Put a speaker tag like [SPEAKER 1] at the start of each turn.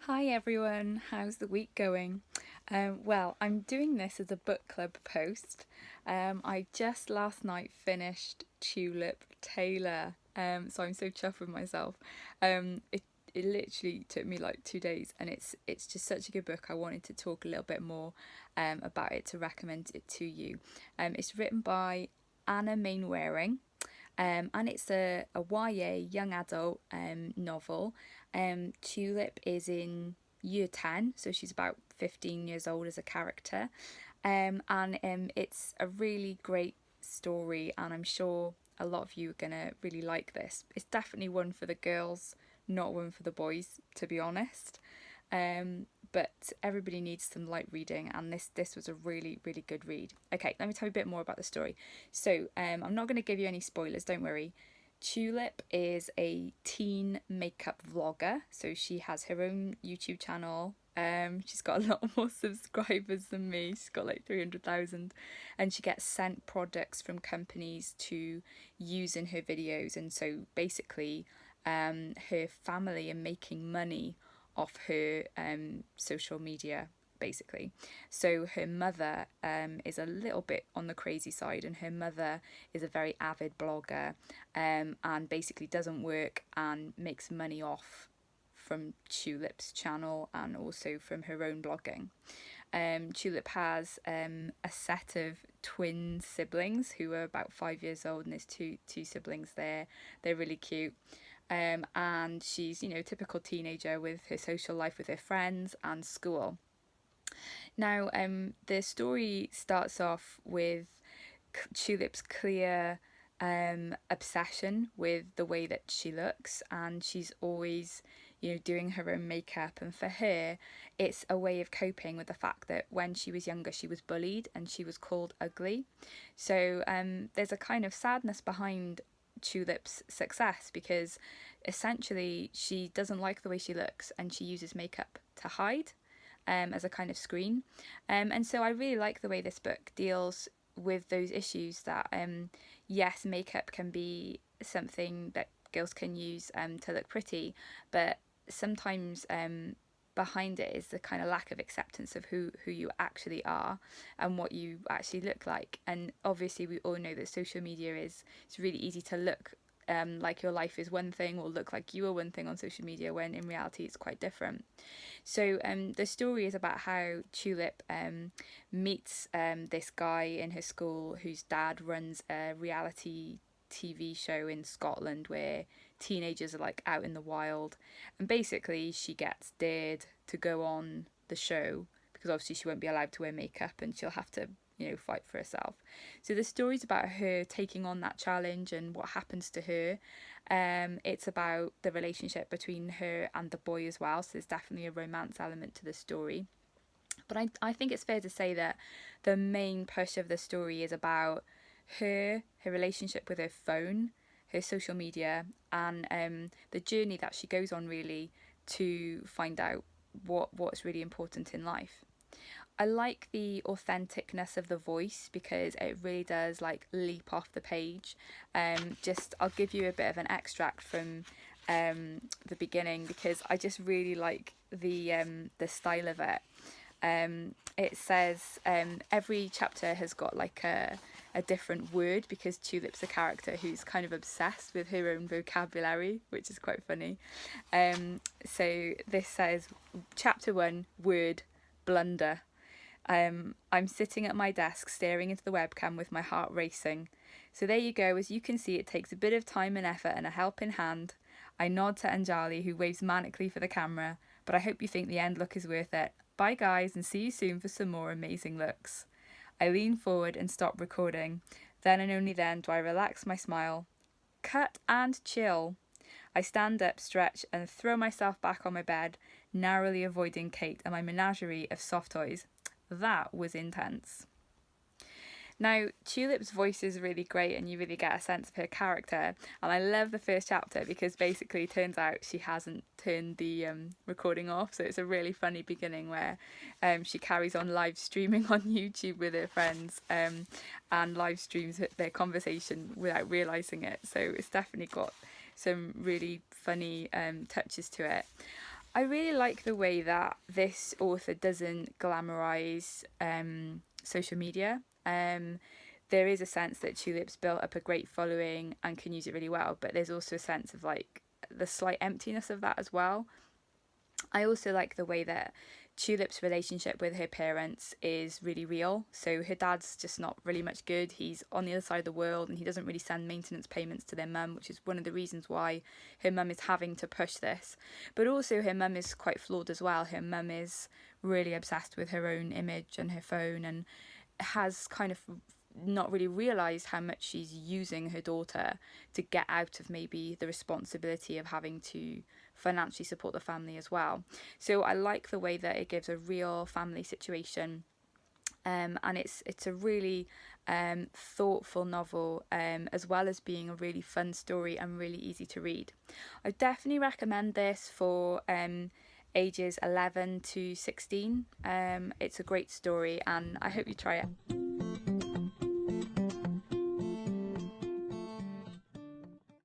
[SPEAKER 1] Hi everyone, how's the week going? Well, I'm doing this as a book club post. I just last night finished Tulip Taylor, so I'm so chuffed with myself. It literally took me like 2 days, and it's just such a good book. I wanted to talk a little bit more about it to recommend it to you. It's written by Anna Mainwaring, and it's a YA young adult novel. Tulip is in year 10, so she's about 15 years old as a character. And it's a really great story, and I'm sure a lot of you are going to really like this. It's definitely one for the girls, not one for the boys, to be honest. But everybody needs some light reading, and this was a really good read. Okay, let me tell you a bit more about the story. So I'm not going to give you any spoilers, don't worry. Tulip is a teen makeup vlogger, so she has her own YouTube channel. She's got a lot more subscribers than me. She's got like 300,000, and she gets sent products from companies to use in her videos. And so basically, her family are making money off her social media, basically. So her mother is a little bit on the crazy side, and her mother is a very avid blogger, and basically doesn't work and makes money off from Tulip's channel and also from her own blogging. Tulip has a set of twin siblings who are about 5 years old, and there's two siblings there. They're really cute. And she's, typical teenager with her social life with her friends and school. Now, the story starts off with Tulip's clear obsession with the way that she looks, and she's always, doing her own makeup. And for her, it's a way of coping with the fact that when she was younger, she was bullied and she was called ugly. So there's a kind of sadness behind Tulip's success, because essentially she doesn't like the way she looks and she uses makeup to hide, as a kind of screen. And so I really like the way this book deals with those issues that, yes, makeup can be something that girls can use to look pretty, but sometimes behind it is the kind of lack of acceptance of who you actually are and what you actually look like. And obviously we all know that social media it's really easy to look like your life is one thing, or look like you are one thing on social media, when in reality it's quite different. So the story is about how Tulip meets this guy in her school whose dad runs a reality TV show in Scotland where teenagers are like out in the wild, and basically she gets dared to go on the show because obviously she won't be allowed to wear makeup and she'll have to, fight for herself. So the story's about her taking on that challenge and what happens to her. It's about the relationship between her and the boy as well, so there's definitely a romance element to the story. But I think it's fair to say that the main push of the story is about her relationship with her phone, her social media, and the journey that she goes on, really, to find out what's really important in life. I like the authenticness of the voice because it really does like leap off the page. Just I'll give you a bit of an extract from the beginning because I just really like the style of it. It says every chapter has got like a different word, because Tulip's a character who's kind of obsessed with her own vocabulary, which is quite funny. So this says, chapter 1, word, blunder. I'm sitting at my desk staring into the webcam with my heart racing. So there you go. As you can see, it takes a bit of time and effort and a helping hand. I nod to Anjali, who waves manically for the camera, but I hope you think the end look is worth it. Bye guys, and see you soon for some more amazing looks. I lean forward and stop recording. Then and only then do I relax my smile. Cut and chill. I stand up, stretch, and throw myself back on my bed, narrowly avoiding Kate and my menagerie of soft toys. That was intense. Now, Tulip's voice is really great and you really get a sense of her character. And I love the first chapter because basically it turns out she hasn't turned the recording off. So it's a really funny beginning where she carries on live streaming on YouTube with her friends and live streams their conversation without realising it. So it's definitely got some really funny touches to it. I really like the way that this author doesn't glamorize social media. There is a sense that Tulip's built up a great following and can use it really well, but there's also a sense of like the slight emptiness of that as well. I also like the way that Tulip's relationship with her parents is really real. So her dad's just not really much good. He's on the other side of the world and he doesn't really send maintenance payments to their mum, which is one of the reasons why her mum is having to push this. But also her mum is quite flawed as well. Her mum is really obsessed with her own image and her phone, and has kind of not really realised how much she's using her daughter to get out of maybe the responsibility of having to financially support the family as well. So I like the way that it gives a real family situation, and it's a really thoughtful novel, as well as being a really fun story and really easy to read. I definitely recommend this for ages 11 to 16. It's a great story and I hope you try it.